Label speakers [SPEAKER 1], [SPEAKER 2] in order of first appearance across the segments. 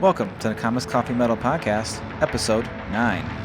[SPEAKER 1] Welcome to the Comics Coffee Metal Podcast, Episode 9.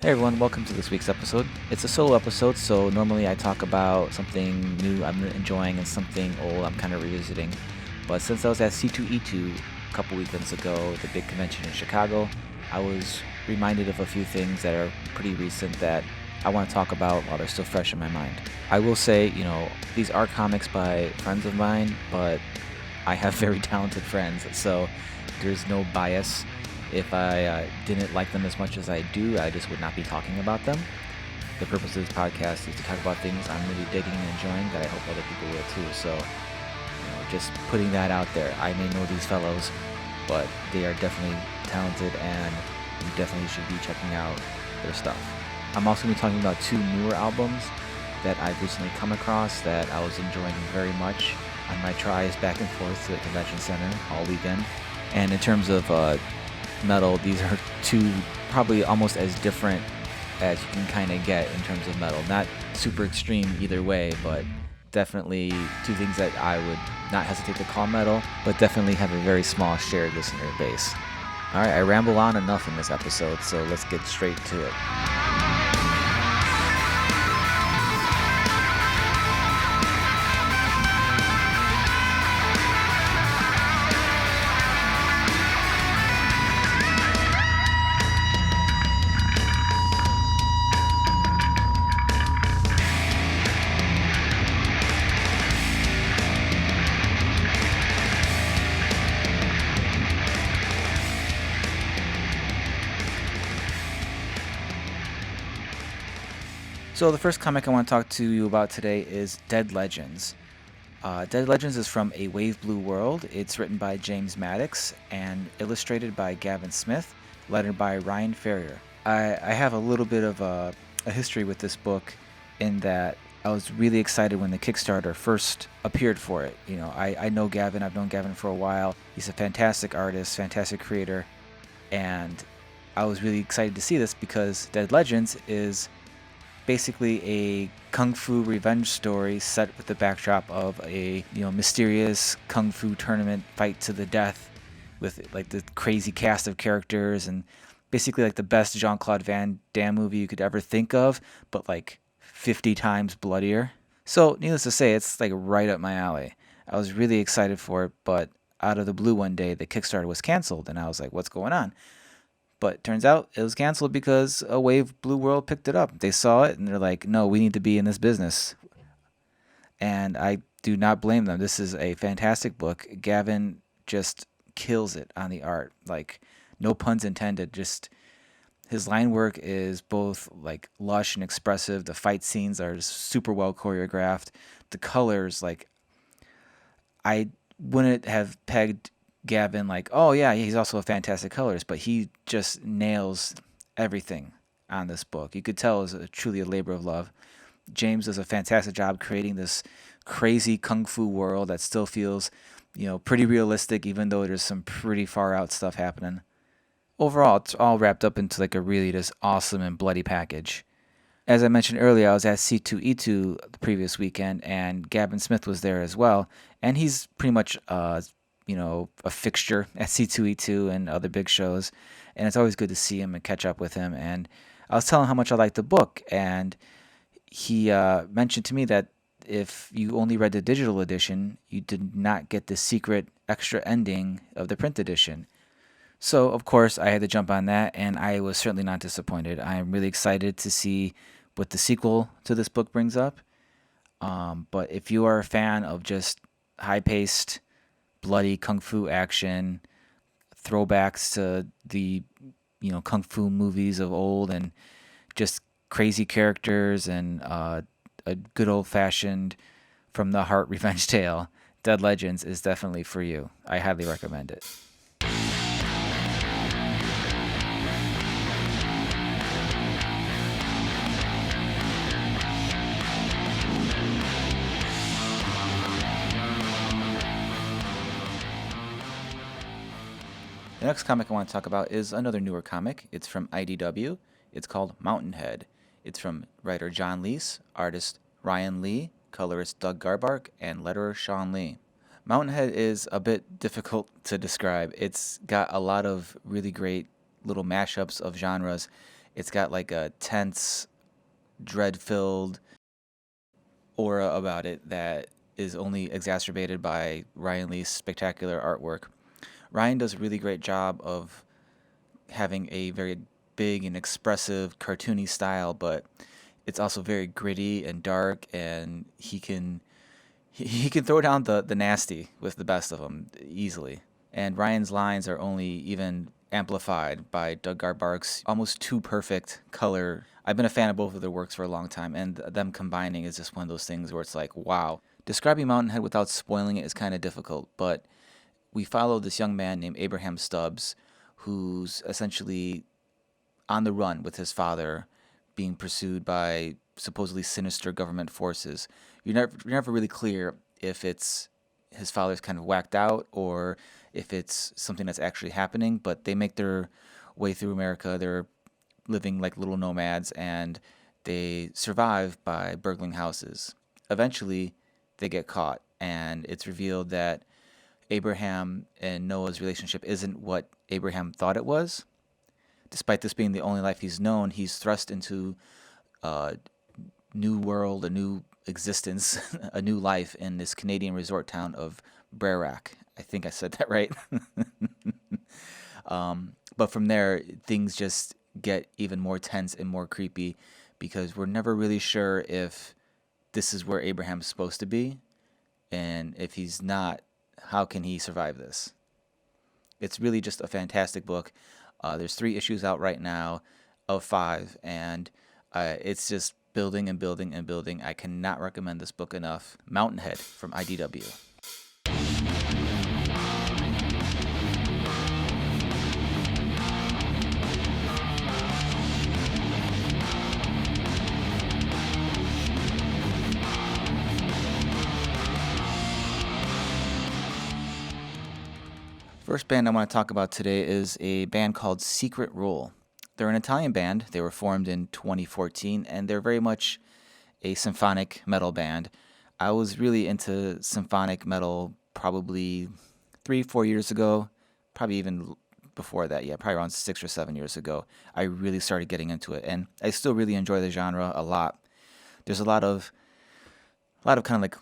[SPEAKER 1] Hey everyone, welcome to this week's episode. It's a solo episode, so normally I talk about something new I'm enjoying and something old I'm kind of revisiting. But since I was at C2E2 a couple weekends ago, the big convention in Chicago, I was reminded of a few things that are pretty recent that I want to talk about while they're still fresh in my mind. I will say, these are comics by friends of mine, but I have very talented friends, so there's no bias. If I didn't like them as much as I do, I just would not be talking about them. The purpose of this podcast is to talk about things I'm really digging and enjoying that I hope other people will too. So, just putting that out there. I may know these fellows, but they are definitely talented and you definitely should be checking out their stuff. I'm also going to be talking about two newer albums that I've recently come across that I was enjoying very much on my tries back and forth to the convention center all weekend. And in terms of metal, these are two probably almost as different as you can kind of get in terms of metal. Not super extreme either way, but definitely two things that I would not hesitate to call metal, but definitely have a very small shared listener base. Alright, I ramble on enough in this episode, so let's get straight to it. So the first comic I want to talk to you about today is Dead Legends. Dead Legends is from A Wave Blue World. It's written by James Maddox and illustrated by Gavin Smith, lettered by Ryan Ferrier. I have a little bit of a history with this book in that I was really excited when the Kickstarter first appeared for it. I know Gavin. I've known Gavin for a while. He's a fantastic artist, fantastic creator, and I was really excited to see this because Dead Legends is basically a kung fu revenge story set with the backdrop of a mysterious kung fu tournament fight to the death with like the crazy cast of characters and basically like the best Jean-Claude Van Damme movie you could ever think of, but like 50 times bloodier. So needless to say, it's like right up my alley. I was really excited for it, but out of the blue one day the Kickstarter was canceled and I was like, what's going on? But turns out it was canceled because A Wave Blue World picked it up. They saw it and they're like, no, we need to be in this business. And I do not blame them. This is a fantastic book. Gavin just kills it on the art. Like, no puns intended. Just his line work is both like lush and expressive. The fight scenes are super well choreographed. The colors, like, I wouldn't have pegged Gavin like, oh yeah, he's also a fantastic colorist, but he just nails everything on this book. You could tell it's truly a labor of love. James does a fantastic job creating this crazy kung fu world that still feels, pretty realistic, even though there's some pretty far out stuff happening. Overall, it's all wrapped up into like a really just awesome and bloody package. As I mentioned earlier, I was at C2E2 the previous weekend, and Gavin Smith was there as well. And he's pretty much, a fixture at C2E2 and other big shows. And it's always good to see him and catch up with him. And I was telling him how much I liked the book, and he mentioned to me that if you only read the digital edition, you did not get the secret extra ending of the print edition. So, of course, I had to jump on that, and I was certainly not disappointed. I am really excited to see what the sequel to this book brings up. But if you are a fan of just high paced, bloody kung fu action, throwbacks to the kung fu movies of old, and just crazy characters and a good old fashioned from the heart revenge tale, Dead Legends is definitely for you. I highly recommend it. The next comic I want to talk about is another newer comic. It's from IDW. It's called Mountainhead. It's from writer John Leese, artist Ryan Lee, colorist Doug Garbark, and letterer Sean Lee. Mountainhead is a bit difficult to describe. It's got a lot of really great little mashups of genres. It's got like a tense, dread-filled aura about it that is only exacerbated by Ryan Lee's spectacular artwork. Ryan does a really great job of having a very big and expressive cartoony style, but it's also very gritty and dark, and he can throw down the nasty with the best of them easily. And Ryan's lines are only even amplified by Doug Garbark's almost too perfect color. I've been a fan of both of their works for a long time, and them combining is just one of those things where it's like, wow. Describing Mountainhead without spoiling it is kind of difficult, but we follow this young man named Abraham Stubbs, who's essentially on the run with his father, being pursued by supposedly sinister government forces. You're never really clear if it's his father's kind of whacked out or if it's something that's actually happening, but they make their way through America. They're living like little nomads, and they survive by burgling houses. Eventually, they get caught, and it's revealed that Abraham and Noah's relationship isn't what Abraham thought it was. Despite this being the only life he's known, he's thrust into a new world, a new existence, a new life in this Canadian resort town of Brerac. I think I said that right. But from there, things just get even more tense and more creepy because we're never really sure if this is where Abraham's supposed to be. And if he's not, how can he survive this? It's really just a fantastic book. There's 3 issues out right now of 5, and it's just building and building and building. I cannot recommend this book enough. Mountainhead from IDW. First band I want to talk about today is a band called Secret Rule. They're an Italian band. They were formed in 2014, and they're very much a symphonic metal band. I was really into symphonic metal probably 3, 4 years ago, probably even before that, yeah, probably around 6 or 7 years ago. I really started getting into it, and I still really enjoy the genre a lot. There's a lot of kind of like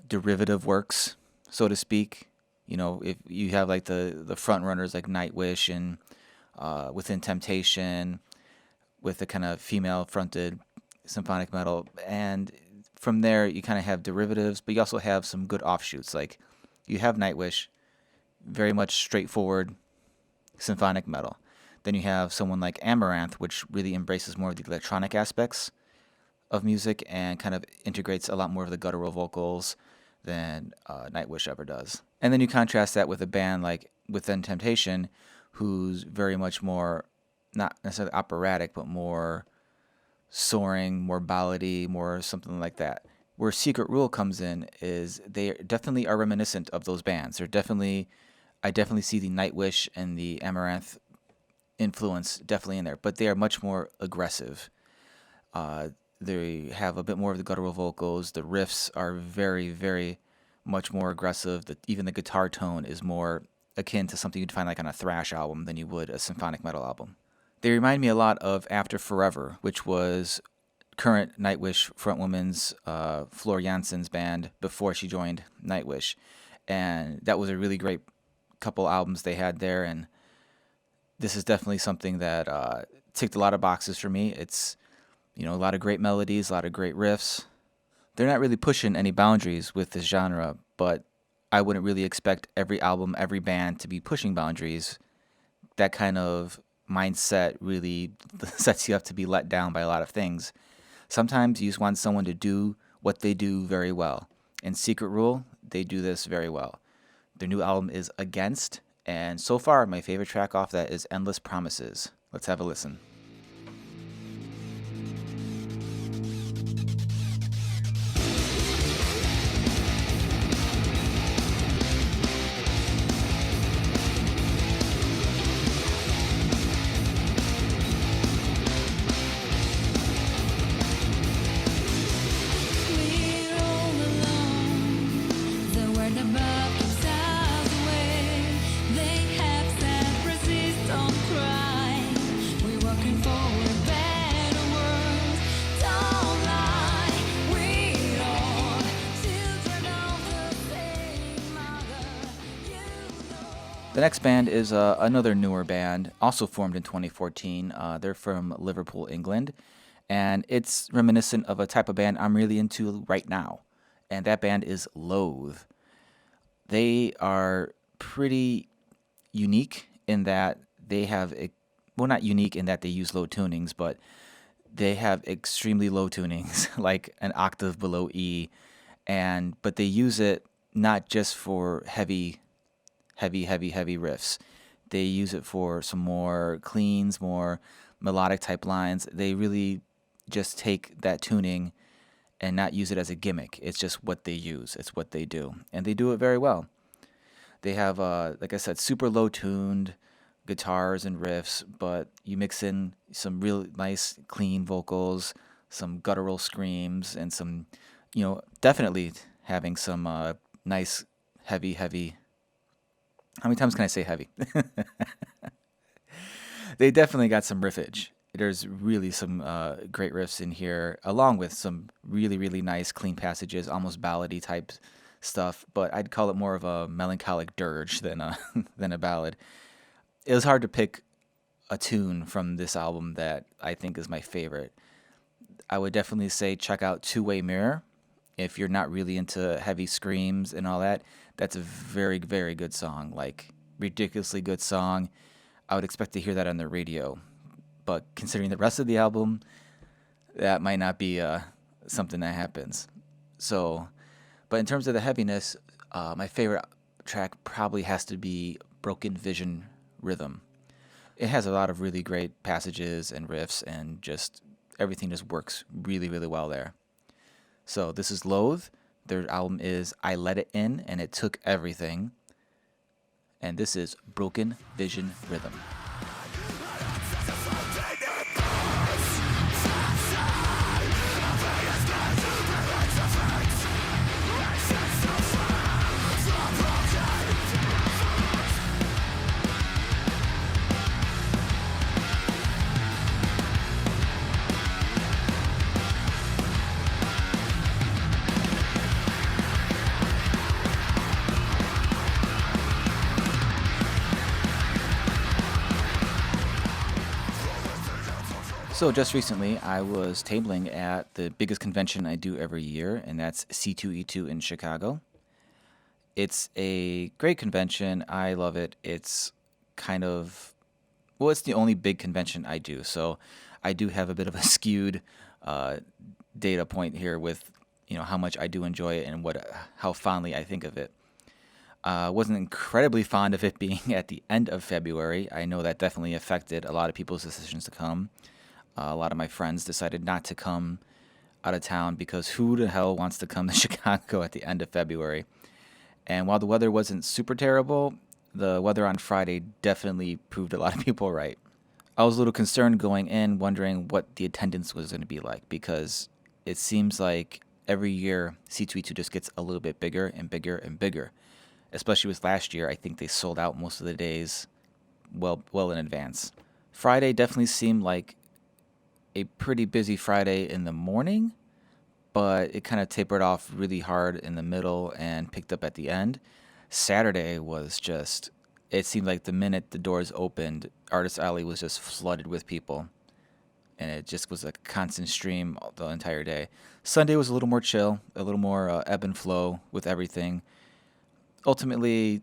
[SPEAKER 1] derivative works, so to speak. If you have like the front runners like Nightwish and Within Temptation, with the kind of female fronted symphonic metal, and from there you kind of have derivatives, but you also have some good offshoots. Like you have Nightwish, very much straightforward symphonic metal. Then you have someone like Amaranth, which really embraces more of the electronic aspects of music and kind of integrates a lot more of the guttural vocals than Nightwish ever does. And then you contrast that with a band like Within Temptation, who's very much more, not necessarily operatic, but more soaring, more ballady, more something like that. Where Secret Rule comes in is they definitely are reminiscent of those bands. I definitely see the Nightwish and the Amaranth influence definitely in there, but they are much more aggressive. They have a bit more of the guttural vocals. The riffs are very, very much more aggressive. Even the guitar tone is more akin to something you'd find like on a thrash album than you would a symphonic metal album. They remind me a lot of After Forever, which was current Nightwish frontwoman's Floor Jansen's band before she joined Nightwish. And that was a really great couple albums they had there. And this is definitely something that ticked a lot of boxes for me. It's, a lot of great melodies, a lot of great riffs. They're not really pushing any boundaries with this genre, but I wouldn't really expect every album, every band to be pushing boundaries. That kind of mindset really sets you up to be let down by a lot of things. Sometimes you just want someone to do what they do very well. In Secret Rule, they do this very well. Their new album is Against, and so far my favorite track off that is Endless Promises. Let's have a listen. The next band is another newer band, also formed in 2014. They're from Liverpool, England, and it's reminiscent of a type of band I'm really into right now, and that band is LOATHE. They are pretty unique in that they have, not unique in that they use low tunings, but they have extremely low tunings, like an octave below E, but they use it not just for heavy riffs. They use it for some more cleans, more melodic type lines. They really just take that tuning and not use it as a gimmick. It's just what they use. It's what they do. And they do it very well. They have, like I said, super low tuned guitars and riffs, but you mix in some real nice clean vocals, some guttural screams, and some, definitely having some nice heavy. How many times can I say heavy? They definitely got some riffage. There's really some great riffs in here, along with some really, really nice clean passages, almost ballady type stuff. But I'd call it more of a melancholic dirge than a than a ballad. It was hard to pick a tune from this album that I think is my favorite. I would definitely say check out Two-Way Mirror. If you're not really into heavy screams and all that, that's a very, very good song. Like, ridiculously good song. I would expect to hear that on the radio. But considering the rest of the album, that might not be something that happens. So, but in terms of the heaviness, my favorite track probably has to be Broken Vision Rhythm. It has a lot of really great passages and riffs, and just everything just works really, really well there. So this is LOATHE. Their album is I Let It In, and It Took Everything. And this is Broken Vision Rhythm. So just recently, I was tabling at the biggest convention I do every year, and that's C2E2 in Chicago. It's a great convention. I love it. It's it's the only big convention I do, so I do have a bit of a skewed data point here with how much I do enjoy it and how fondly I think of it. Wasn't incredibly fond of it being at the end of February. I know that definitely affected a lot of people's decisions to come. A lot of my friends decided not to come out of town because who the hell wants to come to Chicago at the end of February? And while the weather wasn't super terrible, the weather on Friday definitely proved a lot of people right. I was a little concerned going in, wondering what the attendance was going to be like because it seems like every year C2E2 just gets a little bit bigger and bigger and bigger. Especially with last year, I think they sold out most of the days well in advance. Friday definitely seemed like a pretty busy Friday in the morning, but it kind of tapered off really hard in the middle and picked up at the end. Saturday was just, it seemed like the minute the doors opened, Artist Alley was just flooded with people. And it just was a constant stream the entire day. Sunday was a little more chill, a little more ebb and flow with everything. Ultimately,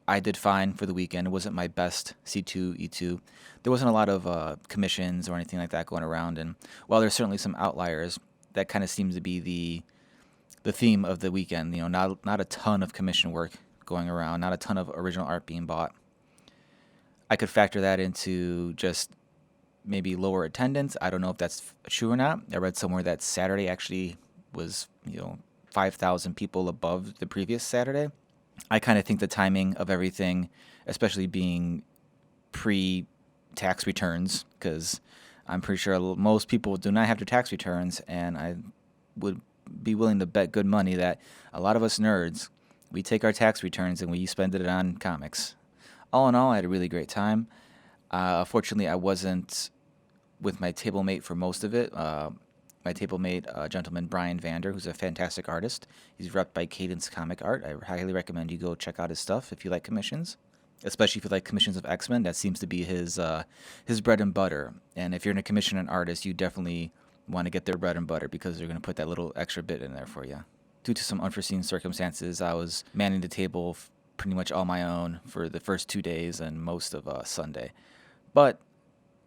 [SPEAKER 1] I did fine for the weekend. It wasn't my best C2E2. There wasn't a lot of commissions or anything like that going around. And while there's certainly some outliers, that kind of seems to be the theme of the weekend. Not a ton of commission work going around, not a ton of original art being bought. I could factor that into just maybe lower attendance. I don't know if that's true or not. I read somewhere that Saturday actually was 5,000 people above the previous Saturday. I kind of think the timing of everything, especially being pre tax returns, because I'm pretty sure most people do not have their tax returns, and I would be willing to bet good money that a lot of us nerds, we take our tax returns and we spend it on comics. All in all, I had a really great time. Fortunately, I wasn't with my table mate for most of it. My table mate, gentleman Brian Vander, who's a fantastic artist. He's repped by Cadence Comic Art. I highly recommend you go check out his stuff if you like commissions, especially if you like commissions of X-Men. That seems to be his bread and butter. And if you're going to commission an artist, you definitely want to get their bread and butter because they're going to put that little extra bit in there for you. Due to some unforeseen circumstances, I was manning the table pretty much all my own for the first 2 days and most of Sunday. But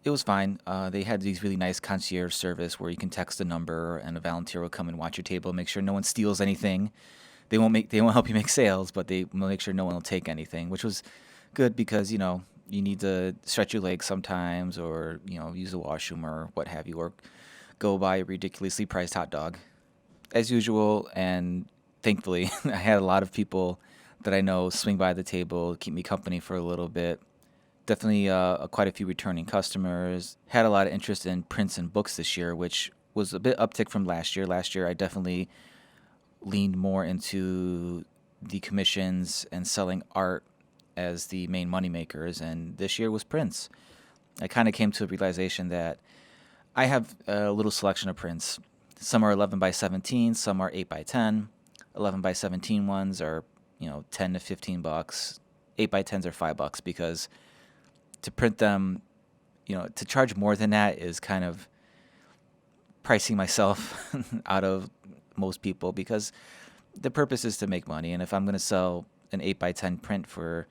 [SPEAKER 1] it was fine. They had these really nice concierge service where you can text a number and a volunteer will come and watch your table, make sure no one steals anything. They won't help you make sales, but they will make sure no one will take anything, which was good because you need to stretch your legs sometimes, or use the washroom or what have you, or go buy a ridiculously priced hot dog, as usual. And thankfully, I had a lot of people that I know swing by the table, keep me company for a little bit. Definitely quite a few returning customers. Had a lot of interest in prints and books this year, which was a bit uptick from last year. Last year, I definitely leaned more into the commissions and selling art as the main money makers, and this year was prints. I kind of came to a realization that I have a little selection of prints. Some are 11 by 17, some are 8 by 10. 11 by 17 ones are 10 to 15 bucks. 8 by 10s are $5 because to print them, to charge more than that is kind of pricing myself out of most people, because the purpose is to make money. And if I'm going to sell an 8 by 10 print for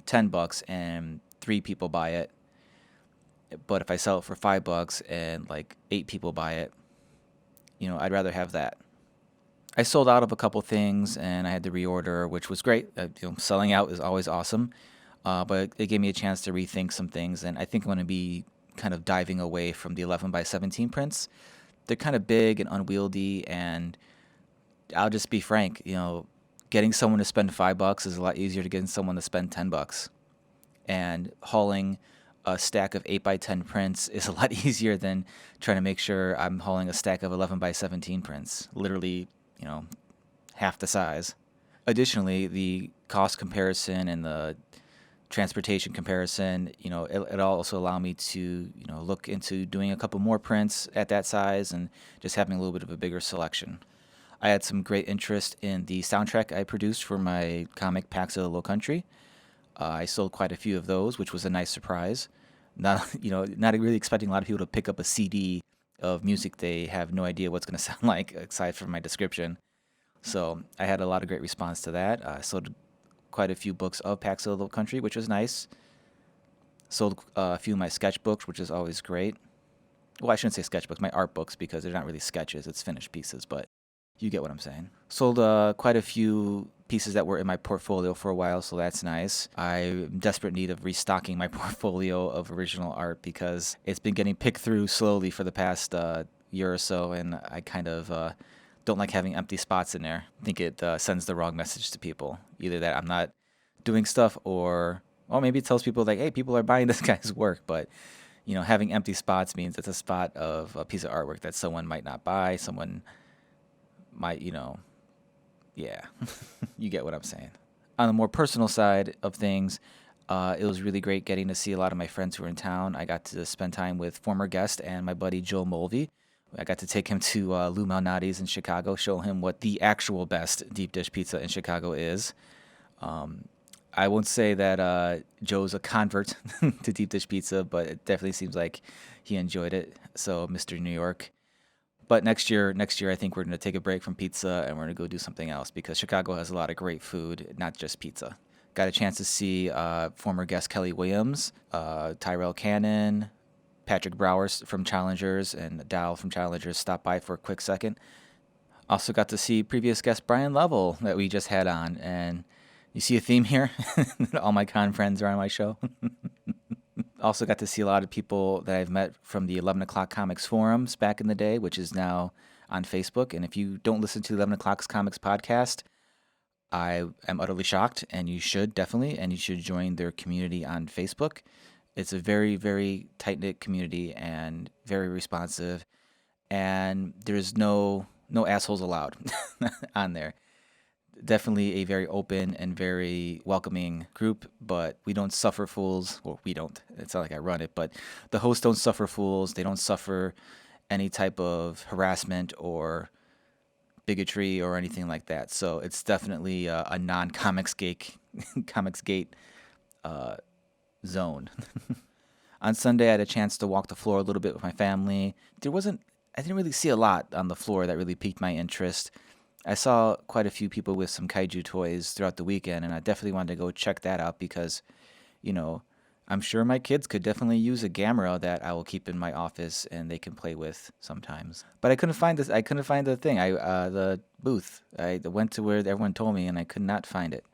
[SPEAKER 1] $10 and 3 people buy it, but if I sell it for $5 and like 8 people buy it, I'd rather have that. I sold out of a couple things and I had to reorder, which was great. Selling out is always awesome. But it gave me a chance to rethink some things, and I think I'm going to be kind of diving away from the 11 by 17 prints. They're kind of big and unwieldy, and I'll just be frank, getting someone to spend $5 is a lot easier to getting someone to spend $10. And hauling a stack of 8 by 10 prints is a lot easier than trying to make sure I'm hauling a stack of 11 by 17 prints, literally, half the size. Additionally, the cost comparison and the transportation comparison, it'll also allow me to, look into doing a couple more prints at that size and just having a little bit of a bigger selection. I had some great interest in the soundtrack I produced for my comic Packs of the Low Country. I sold quite a few of those, which was a nice surprise. Not really expecting a lot of people to pick up a CD of music they have no idea what's going to sound like aside from my description. So I had a lot of great response to that. I sold quite a few books of Packs of the Low Country, which was nice. Sold a few of my sketchbooks, which is always great. Well, I shouldn't say sketchbooks, my art books, because they're not really sketches, it's finished pieces, but you get what I'm saying. Sold quite a few pieces that were in my portfolio for a while, so that's nice. I'm in desperate need of restocking my portfolio of original art because it's been getting picked through slowly for the past year or so, and I kind of don't like having empty spots in there. I think it sends the wrong message to people, either that I'm not doing stuff or Well, maybe it tells people like, hey, people are buying this guy's work, but having empty spots means it's a spot of a piece of artwork that someone might not buy. Someone might, yeah, you get what I'm saying. On the more personal side of things, it was really great getting to see a lot of my friends who were in town. I got to spend time with former guest and my buddy Joe Mulvey. I got to take him to Lou Malnati's in Chicago, show him what the actual best deep dish pizza in Chicago is. I won't say that Joe's a convert to deep dish pizza, but it definitely seems like he enjoyed it. So, Mr. New York. But next year, I think we're going to take a break from pizza and we're going to go do something else because Chicago has a lot of great food, not just pizza. Got a chance to see former guest Kelly Williams, Tyrell Cannon, Patrick Browers from Challengers, and Dal from Challengers stop by for a quick second. Also got to see previous guest Brian Lovell that we just had on, and you see a theme here? All my con friends are on my show. Also got to see a lot of people that I've met from the 11 O'Clock Comics forums back in the day, which is now on Facebook. And if you don't listen to the 11 O'Clock Comics podcast, I am utterly shocked, and you should definitely, and you should join their community on Facebook. It's a very, very tight-knit community and very responsive, and there's no assholes allowed on there. Definitely a very open and very welcoming group, but we don't suffer fools. Well, we don't. It's not like I run it, but the hosts don't suffer fools. They don't suffer any type of harassment or bigotry or anything like that. So it's definitely a non-comics gate, comics gate zone. On Sunday, I had a chance to walk the floor a little bit with my family. I didn't really see a lot on the floor that really piqued my interest. I saw quite a few people with some kaiju toys throughout the weekend, and I definitely wanted to go check that out because, I'm sure my kids could definitely use a Gamera that I will keep in my office and they can play with sometimes. But I couldn't find this. I couldn't find the thing. The booth. I went to where everyone told me, and I could not find it.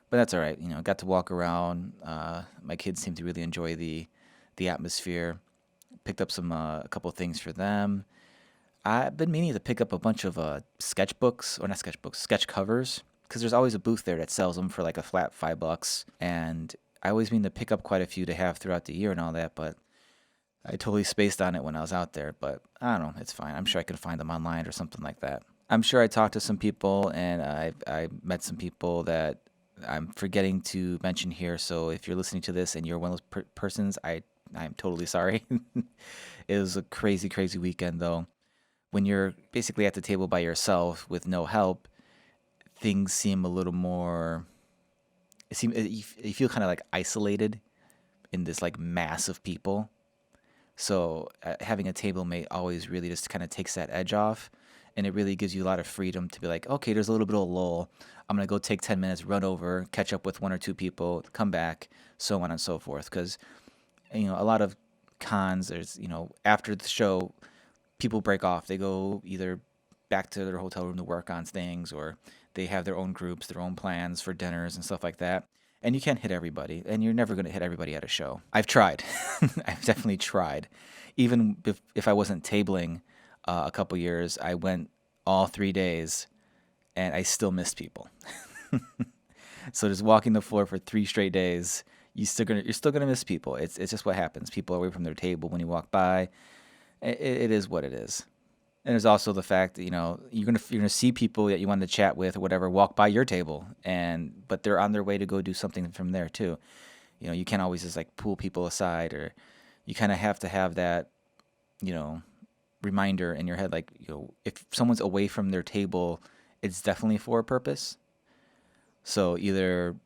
[SPEAKER 1] But that's all right. Got to walk around. My kids seem to really enjoy the atmosphere. Picked up a couple of things for them. I've been meaning to pick up a bunch of sketchbooks, or not sketchbooks, sketch covers, because there's always a booth there that sells them for like a flat $5. And I always mean to pick up quite a few to have throughout the year and all that, but I totally spaced on it when I was out there. But I don't know, it's fine. I'm sure I can find them online or something like that. I'm sure I talked to some people, and I met some people that I'm forgetting to mention here. So if you're listening to this and you're one of those persons, I'm totally sorry. It was a crazy, crazy weekend though. When you're basically at the table by yourself with no help, things seem a little more. You feel kind of like isolated in this like mass of people. So having a table mate always really just kind of takes that edge off, and it really gives you a lot of freedom to be like, okay, there's a little bit of a lull. I'm gonna go take 10 minutes, run over, catch up with one or two people, come back, so on and so forth. Because a lot of cons, there's after the show, people break off. They go either back to their hotel room to work on things, or they have their own groups, their own plans for dinners and stuff like that. And you can't hit everybody, and you're never going to hit everybody at a show. I've tried. I've definitely tried. Even if I wasn't tabling a couple years, I went all 3 days, and I still missed people. So just walking the floor for 3 straight days, you're still gonna miss people. It's just what happens. People are away from their table when you walk by. It is what it is. And there's also the fact that you're gonna see people that you want to chat with or whatever walk by your table, but they're on their way to go do something from there too. You can't always just like pull people aside, or you kind of have to have that reminder in your head, like if someone's away from their table, it's definitely for a purpose. So either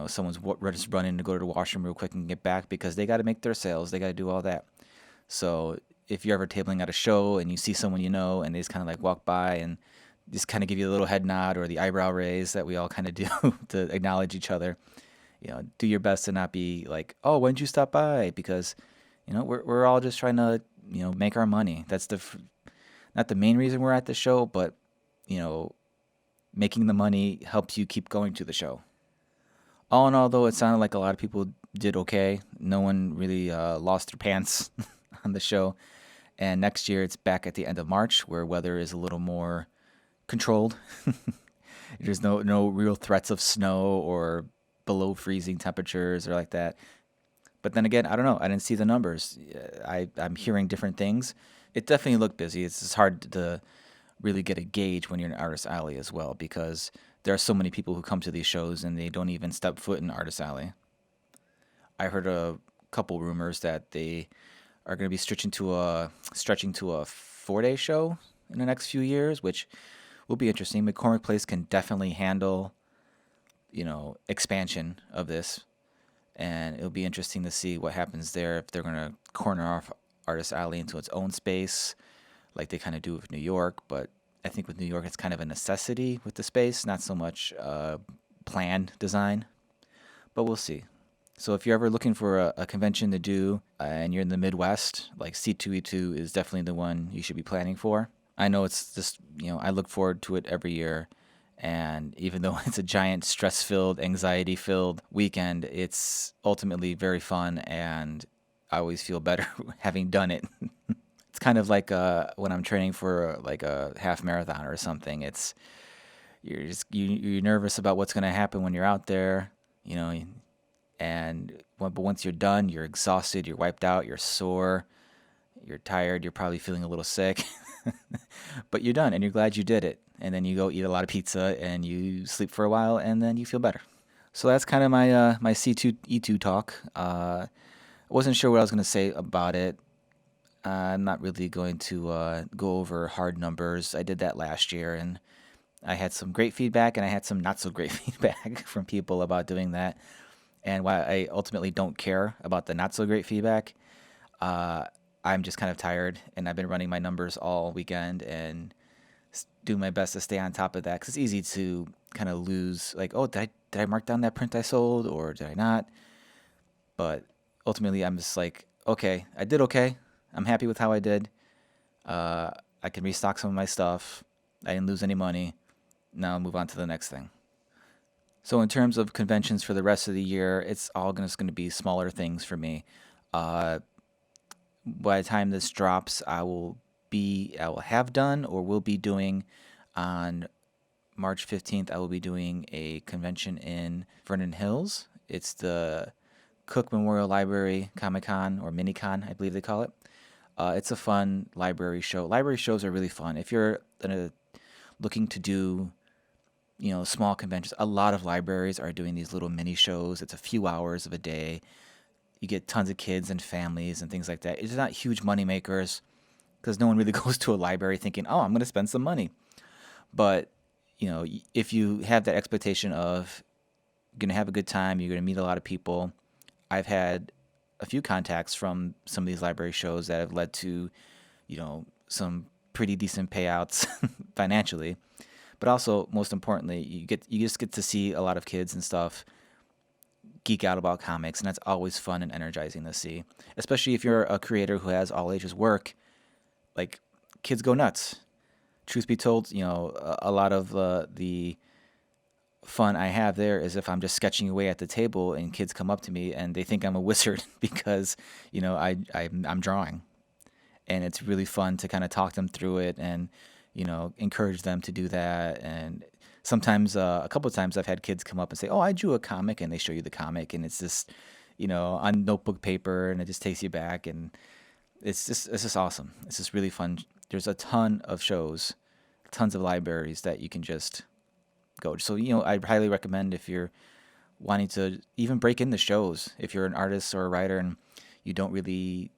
[SPEAKER 1] someone's just running to go to the washroom real quick and get back because they got to make their sales, they got to do all that. So if you're ever tabling at a show and you see someone and they just kind of like walk by and just kind of give you a little head nod or the eyebrow raise that we all kind of do to acknowledge each other, do your best to not be like, oh, when did you stop by? Because we're all just trying to make our money. That's not the main reason we're at the show, but making the money helps you keep going to the show. All in all, though, it sounded like a lot of people did okay. No one really lost their pants on the show. And next year, it's back at the end of March, where weather is a little more controlled. There's no real threats of snow or below freezing temperatures or like that. But then again, I don't know. I didn't see the numbers. I'm hearing different things. It definitely looked busy. It's just hard to really get a gauge when you're in Artist Alley as well, because there are so many people who come to these shows and they don't even step foot in Artist Alley. I heard a couple rumors that they are going to be stretching to a 4-day show in the next few years, which will be interesting. McCormick Place can definitely handle, expansion of this, and it'll be interesting to see what happens there if they're going to corner off Artist Alley into its own space, like they kind of do with New York. But I think with New York, it's kind of a necessity with the space, not so much planned design. But we'll see. So if you're ever looking for a convention to do and you're in the Midwest, like C2E2 is definitely the one you should be planning for. I know it's just, I look forward to it every year. And even though it's a giant stress-filled, anxiety-filled weekend, it's ultimately very fun, and I always feel better having done it. It's kind of like when I'm training for like a half marathon or something. You're nervous about what's going to happen when you're out there, but once you're done, you're exhausted, you're wiped out, you're sore, you're tired, you're probably feeling a little sick, but you're done and you're glad you did it. And then you go eat a lot of pizza and you sleep for a while and then you feel better. So that's kind of my C2E2 talk. I wasn't sure what I was going to say about it. I'm not really going to go over hard numbers. I did that last year, and I had some great feedback and I had some not so great feedback from people about doing that. And why I ultimately don't care about the not so great feedback, I'm just kind of tired, and I've been running my numbers all weekend and do my best to stay on top of that, because it's easy to kind of lose, like, oh, did I mark down that print I sold or did I not? But ultimately, I'm just like, okay, I did okay. I'm happy with how I did. I can restock some of my stuff. I didn't lose any money. Now I'll move on to the next thing. So in terms of conventions for the rest of the year, it's all just going to be smaller things for me. Uh, by the time this drops, I will have done or will be doing on March 15th. I will be doing a convention in Vernon Hills. It's the Cook Memorial Library Comic-Con, or Mini-Con, I believe they call it. It's a fun library show. Library shows are really fun. If you're looking to do, small conventions, a lot of libraries are doing these little mini shows. It's a few hours of a day. You get tons of kids and families and things like that. It's not huge money makers, because no one really goes to a library thinking, oh, I'm going to spend some money. But, if you have that expectation of going to have a good time, you're going to meet a lot of people. I've had a few contacts from some of these library shows that have led to, some pretty decent payouts financially. But also, most importantly, you just get to see a lot of kids and stuff geek out about comics, and that's always fun and energizing to see. Especially if you're a creator who has all ages work, like, kids go nuts. Truth be told, a lot of the fun I have there is if I'm just sketching away at the table and kids come up to me and they think I'm a wizard because, I'm drawing. And it's really fun to kind of talk them through it and, encourage them to do that. And sometimes, a couple of times I've had kids come up and say, oh, I drew a comic, and they show you the comic, and it's just, on notebook paper, and it just takes you back, and it's just awesome. It's just really fun. There's a ton of shows, tons of libraries that you can just go. So, I highly recommend, if you're wanting to even break into shows, if you're an artist or a writer and you don't really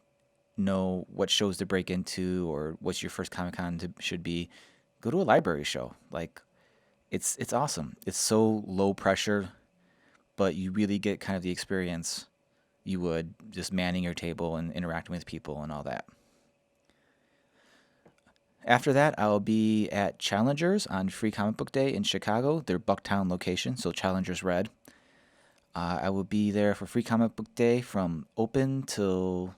[SPEAKER 1] know what shows to break into or what's your first Comic-Con should be, go to a library show. Like, it's awesome. It's so low pressure, but you really get kind of the experience you would just manning your table and interacting with people and all that. After that, I'll be at Challengers on Free Comic Book Day in Chicago, their Bucktown location, so Challengers Red. I will be there for Free Comic Book Day from open till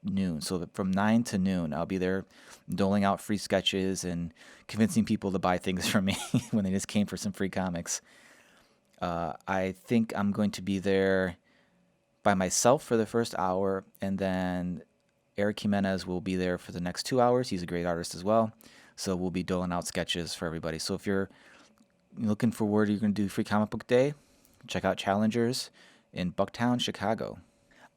[SPEAKER 1] noon. So from 9 to noon, I'll be there doling out free sketches and convincing people to buy things from me when they just came for some free comics. I think I'm going to be there by myself for the first hour, and then Eric Jimenez will be there for the next 2 hours. He's a great artist as well. So we'll be doling out sketches for everybody. So if you're looking for word you're going to do Free Comic Book Day, check out Challengers in Bucktown, Chicago.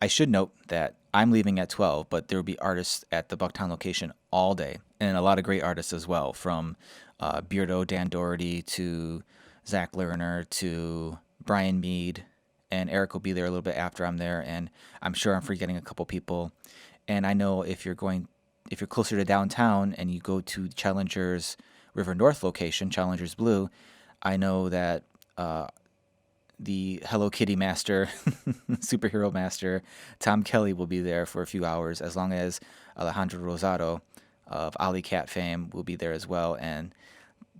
[SPEAKER 1] I should note that I'm leaving at 12, but there will be artists at the Bucktown location all day, and a lot of great artists as well, from Beardo, Dan Doherty, to Zach Lerner, to Brian Mead, and Eric will be there a little bit after I'm there, and I'm sure I'm forgetting a couple people. And I know if you're closer to downtown and you go to Challengers River North location, Challengers Blue, I know that the Hello Kitty master, superhero master, Tom Kelly will be there for a few hours, as long as Alejandro Rosado of Alley Cat fame will be there as well. And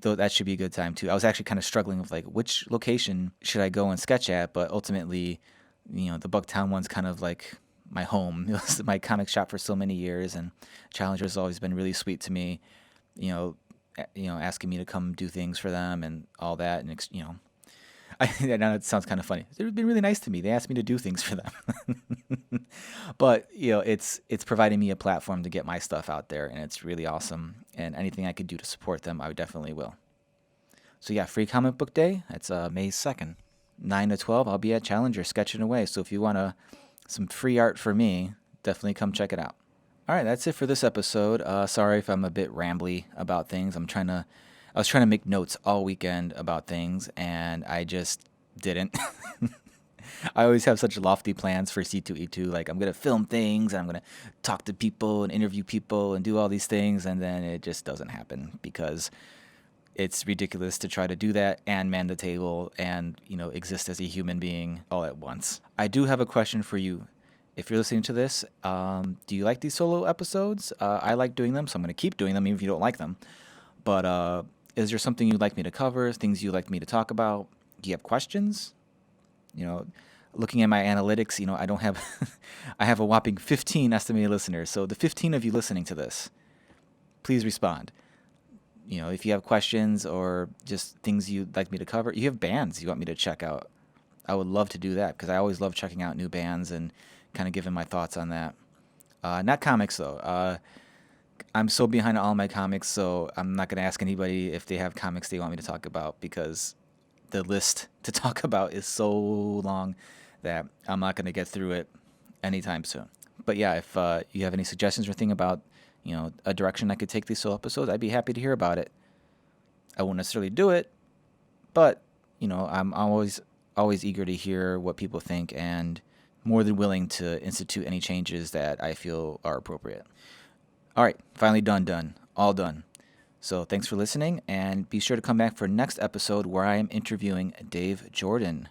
[SPEAKER 1] though that should be a good time too. I was actually kind of struggling with like which location should I go and sketch at, but ultimately, the Bucktown one's kind of like my home. It was my comic shop for so many years, and Challenger's always been really sweet to me. Asking me to come do things for them and all that, and I know it sounds kind of funny. They've been really nice to me. They asked me to do things for them, but it's providing me a platform to get my stuff out there, and it's really awesome. And anything I could do to support them, I definitely will. So yeah, Free Comic Book Day. That's May 2nd, 9 to 12. I'll be at Challenger sketching away. So if you want some free art for me, definitely come check it out. All right, that's it for this episode. Sorry if I'm a bit rambly about things. I was trying to make notes all weekend about things, and I just didn't. I always have such lofty plans for C2E2. Like, I'm going to film things, and I'm going to talk to people and interview people and do all these things, and then it just doesn't happen because it's ridiculous to try to do that and man the table and, exist as a human being all at once. I do have a question for you. If you're listening to this, do you like these solo episodes? I like doing them, so I'm going to keep doing them even if you don't like them. But is there something you'd like me to cover, things you'd like me to talk about? Do you have questions? Looking at my analytics, I don't have, I have a whopping 15 estimated listeners. So the 15 of you listening to this, please respond. If you have questions or just things you'd like me to cover, you have bands you want me to check out, I would love to do that because I always love checking out new bands and kind of giving my thoughts on that. Not comics, though. I'm so behind on all my comics, so I'm not going to ask anybody if they have comics they want me to talk about because the list to talk about is so long that I'm not going to get through it anytime soon. But yeah, if you have any suggestions or thing about, a direction I could take these solo episodes, I'd be happy to hear about it. I won't necessarily do it, but, I'm always eager to hear what people think and more than willing to institute any changes that I feel are appropriate. All right, finally done, all done. So thanks for listening, and be sure to come back for next episode where I am interviewing Dave Jordan.